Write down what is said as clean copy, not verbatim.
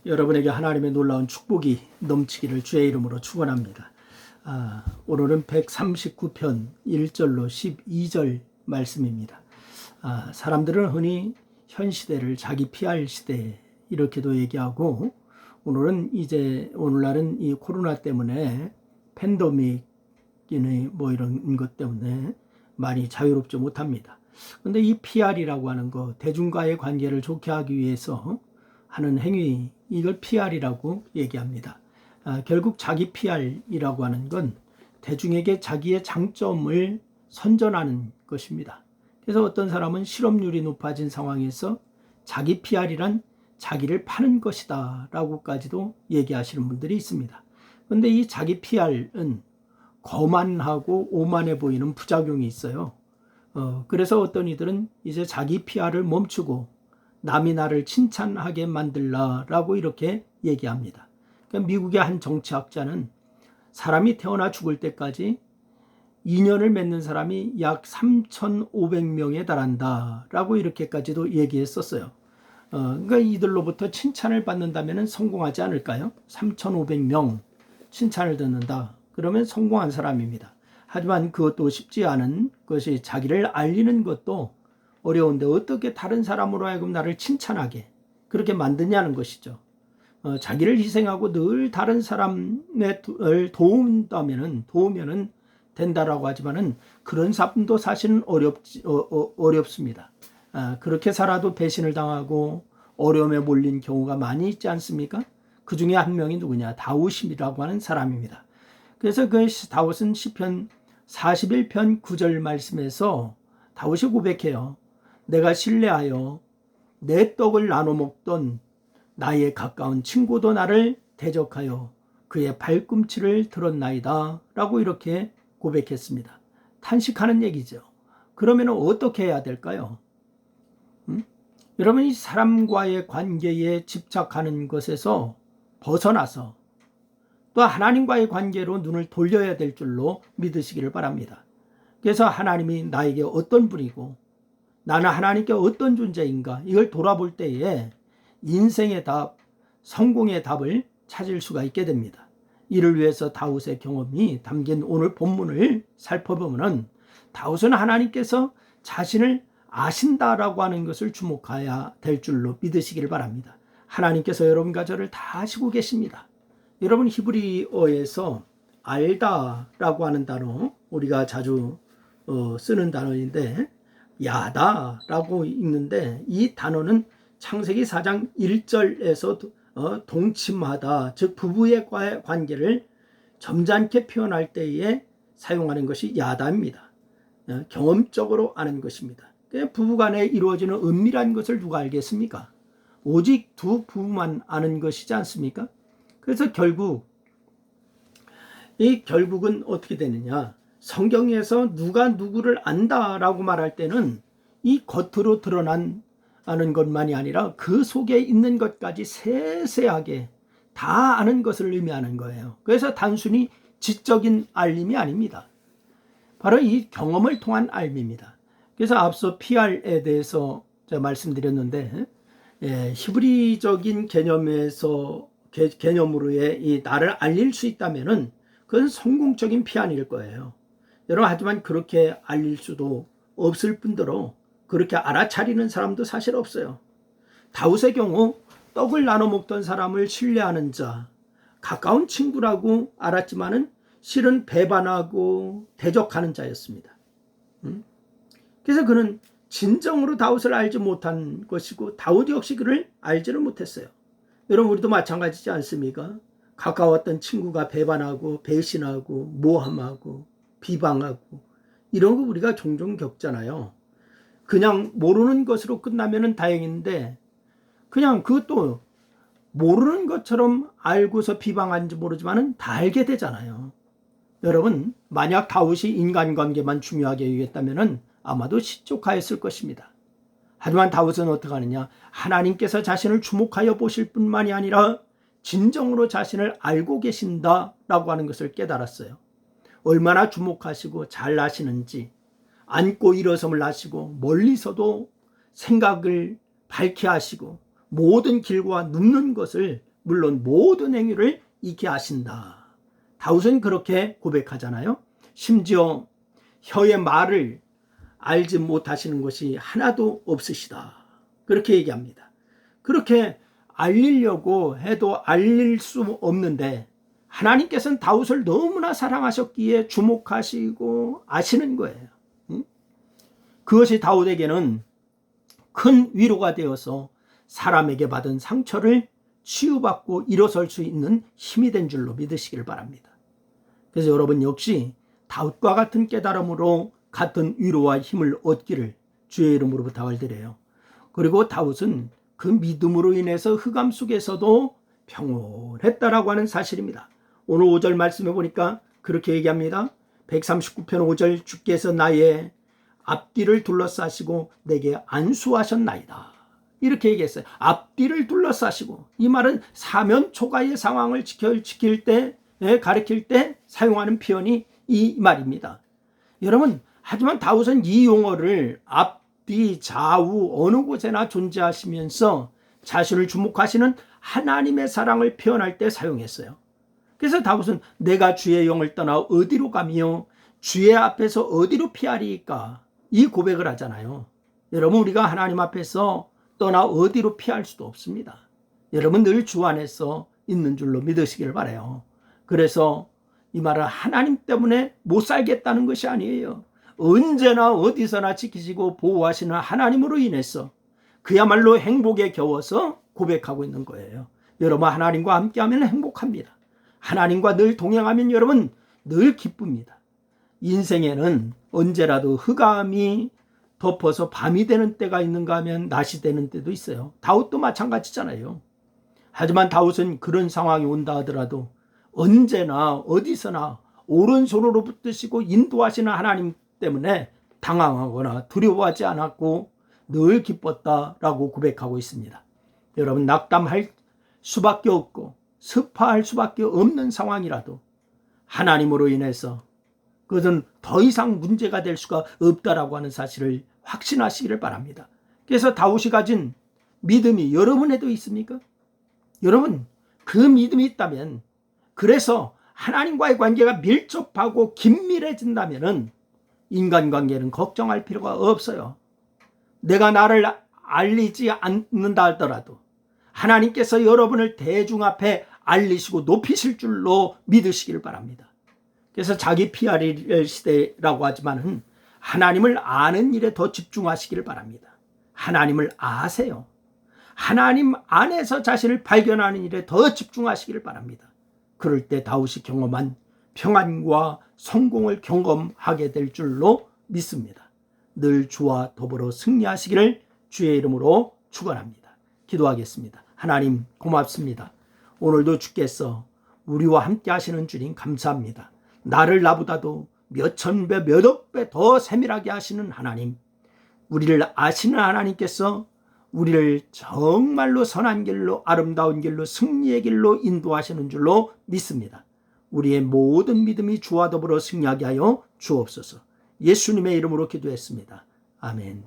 여러분에게 하나님의 놀라운 축복이 넘치기를 주의 이름으로 축원합니다. 오늘은 139편 1절로 12절 말씀입니다. 사람들은 흔히 현 시대를 자기 피할 시대 이렇게도 얘기하고, 오늘날은 이 코로나 때문에 팬데믹 이런 것 때문에 많이 자유롭지 못합니다. 그런데 이 PR이라고 하는 거, 대중과의 관계를 좋게 하기 위해서 하는 행위, 이걸 PR이라고 얘기합니다. 결국 자기 PR이라고 하는 건 대중에게 자기의 장점을 선전하는 것입니다. 그래서 어떤 사람은 실업률이 높아진 상황에서 자기 PR이란 자기를 파는 것이다 라고까지도 얘기하시는 분들이 있습니다. 그런데 이 자기 PR은 거만하고 오만해 보이는 부작용이 있어요. 그래서 어떤 이들은 이제 자기 PR을 멈추고 남이 나를 칭찬하게 만들라라고 이렇게 얘기합니다. 그러니까 미국의 한 정치학자는 사람이 태어나 죽을 때까지 인연을 맺는 사람이 약 3,500명에 달한다라고 이렇게까지도 얘기했었어요. 그러니까 이들로부터 칭찬을 받는다면 성공하지 않을까요? 3,500명 칭찬을 듣는다. 그러면 성공한 사람입니다. 하지만 그것도 쉽지 않은 것이, 자기를 알리는 것도 어려운데 어떻게 다른 사람으로 하여금 나를 칭찬하게 그렇게 만드냐는 것이죠. 자기를 희생하고 늘 다른 사람을 도우면은 된다라고 하지만은 그런 사람도 사실은 어렵습니다. 그렇게 살아도 배신을 당하고 어려움에 몰린 경우가 많이 있지 않습니까? 그 중에 한 명이 누구냐? 다윗이라고 하는 사람입니다. 그래서 그 다윗은 시편 41편 9절 말씀에서 다윗이 고백해요. 내가 신뢰하여 내 떡을 나눠 먹던 나의 가까운 친구도 나를 대적하여 그의 발꿈치를 들었나이다 라고 이렇게 고백했습니다. 탄식하는 얘기죠. 그러면 어떻게 해야 될까요? 여러분, 이 사람과의 관계에 집착하는 것에서 벗어나서 또 하나님과의 관계로 눈을 돌려야 될 줄로 믿으시기를 바랍니다. 그래서 하나님이 나에게 어떤 분이고 나는 하나님께 어떤 존재인가, 이걸 돌아볼 때에 인생의 답, 성공의 답을 찾을 수가 있게 됩니다. 이를 위해서 다윗의 경험이 담긴 오늘 본문을 살펴보면 다윗은 하나님께서 자신을 아신다라고 하는 것을 주목해야 될 줄로 믿으시기를 바랍니다. 하나님께서 여러분과 저를 다 아시고 계십니다. 여러분, 히브리어에서 알다라고 하는 단어, 우리가 자주 쓰는 단어인데 야다라고 읽는데, 이 단어는 창세기 4장 1절에서 동침하다, 즉 부부의 관계를 점잖게 표현할 때에 사용하는 것이 야다입니다. 경험적으로 아는 것입니다. 부부간에 이루어지는 은밀한 것을 누가 알겠습니까? 오직 두 부부만 아는 것이지 않습니까? 그래서 결국은 어떻게 되느냐? 성경에서 누가 누구를 안다라고 말할 때는 이 겉으로 드러나는 것만이 아니라 그 속에 있는 것까지 세세하게 다 아는 것을 의미하는 거예요. 그래서 단순히 지적인 알림이 아닙니다. 바로 이 경험을 통한 알림입니다. 그래서 앞서 PR에 대해서 제가 말씀드렸는데, 히브리적인 개념으로의 이 나를 알릴 수 있다면은 그건 성공적인 PR일 거예요. 여러분, 하지만 그렇게 알릴 수도 없을 뿐더러 그렇게 알아차리는 사람도 사실 없어요. 다윗의 경우 떡을 나눠 먹던 사람을 신뢰하는 자, 가까운 친구라고 알았지만은 실은 배반하고 대적하는 자였습니다. 그래서 그는 진정으로 다윗을 알지 못한 것이고 다윗 역시 그를 알지를 못했어요. 여러분, 우리도 마찬가지지 않습니까? 가까웠던 친구가 배반하고 배신하고 모함하고 비방하고 이런 거 우리가 종종 겪잖아요. 그냥 모르는 것으로 끝나면 다행인데 그냥 그것도 모르는 것처럼 알고서 비방하는지 모르지만 다 알게 되잖아요. 여러분, 만약 다윗이 인간관계만 중요하게 여겼다면 아마도 실족하였을 것입니다. 하지만 다윗은 어떻게 하느냐? 하나님께서 자신을 주목하여 보실 뿐만이 아니라 진정으로 자신을 알고 계신다라고 하는 것을 깨달았어요. 얼마나 주목하시고 잘 아시는지, 앉고 일어섬을 아시고 멀리서도 생각을 밝게 하시고 모든 길과 눕는 것을 물론 모든 행위를 잊게 하신다. 다윗은 그렇게 고백하잖아요. 심지어 혀의 말을 알지 못하시는 것이 하나도 없으시다. 그렇게 얘기합니다. 그렇게 알리려고 해도 알릴 수 없는데 하나님께서는 다윗을 너무나 사랑하셨기에 주목하시고 아시는 거예요. 그것이 다윗에게는 큰 위로가 되어서 사람에게 받은 상처를 치유받고 일어설 수 있는 힘이 된 줄로 믿으시기를 바랍니다. 그래서 여러분 역시 다윗과 같은 깨달음으로 같은 위로와 힘을 얻기를 주의 이름으로 부탁을 드려요. 그리고 다윗은 그 믿음으로 인해서 흑암 속에서도 평온했다라고 하는 사실입니다. 오늘 5절 말씀해 보니까 그렇게 얘기합니다. 139편 5절 주께서 나의 앞뒤를 둘러싸시고 내게 안수하셨나이다. 이렇게 얘기했어요. 앞뒤를 둘러싸시고, 이 말은 사면 초가의 상황을 지킬 때, 가리킬 때 사용하는 표현이 이 말입니다. 여러분, 하지만 다윗은 이 용어를 앞뒤 좌우 어느 곳에나 존재하시면서 자신을 주목하시는 하나님의 사랑을 표현할 때 사용했어요. 그래서 다윗은 내가 주의 영을 떠나 어디로 가며 주의 앞에서 어디로 피하리까, 이 고백을 하잖아요. 여러분, 우리가 하나님 앞에서 떠나 어디로 피할 수도 없습니다. 여러분 늘 주 안에서 있는 줄로 믿으시길 바라요. 그래서 이 말은 하나님 때문에 못 살겠다는 것이 아니에요. 언제나 어디서나 지키시고 보호하시는 하나님으로 인해서 그야말로 행복에 겨워서 고백하고 있는 거예요. 여러분, 하나님과 함께하면 행복합니다. 하나님과 늘 동행하면 여러분 늘 기쁩니다. 인생에는 언제라도 흑암이 덮어서 밤이 되는 때가 있는가 하면 낮이 되는 때도 있어요. 다윗도 마찬가지잖아요. 하지만 다윗은 그런 상황이 온다 하더라도 언제나 어디서나 오른손으로 붙드시고 인도하시는 하나님 때문에 당황하거나 두려워하지 않았고 늘 기뻤다라고 고백하고 있습니다. 여러분, 낙담할 수밖에 없고 습파할 수밖에 없는 상황이라도 하나님으로 인해서 그것은 더 이상 문제가 될 수가 없다라고 하는 사실을 확신하시기를 바랍니다. 그래서 다윗이 가진 믿음이 여러분에도 있습니까? 여러분, 그 믿음이 있다면, 그래서 하나님과의 관계가 밀접하고 긴밀해진다면 인간관계는 걱정할 필요가 없어요. 내가 나를 알리지 않는다 하더라도 하나님께서 여러분을 대중 앞에 알리시고 높이실 줄로 믿으시기를 바랍니다. 그래서 자기 PRL 시대라고 하지만은 하나님을 아는 일에 더 집중하시기를 바랍니다. 하나님을 아세요. 하나님 안에서 자신을 발견하는 일에 더 집중하시기를 바랍니다. 그럴 때 다윗이 경험한 평안과 성공을 경험하게 될 줄로 믿습니다. 늘 주와 더불어 승리하시기를 주의 이름으로 축원합니다. 기도하겠습니다. 하나님, 고맙습니다. 오늘도 주께서 우리와 함께 하시는 주님 감사합니다. 나를 나보다도 몇천 배, 몇억 배 더 세밀하게 하시는 하나님, 우리를 아시는 하나님께서 우리를 정말로 선한 길로, 아름다운 길로, 승리의 길로 인도하시는 줄로 믿습니다. 우리의 모든 믿음이 주와 더불어 승리하게 하여 주옵소서. 예수님의 이름으로 기도했습니다. 아멘.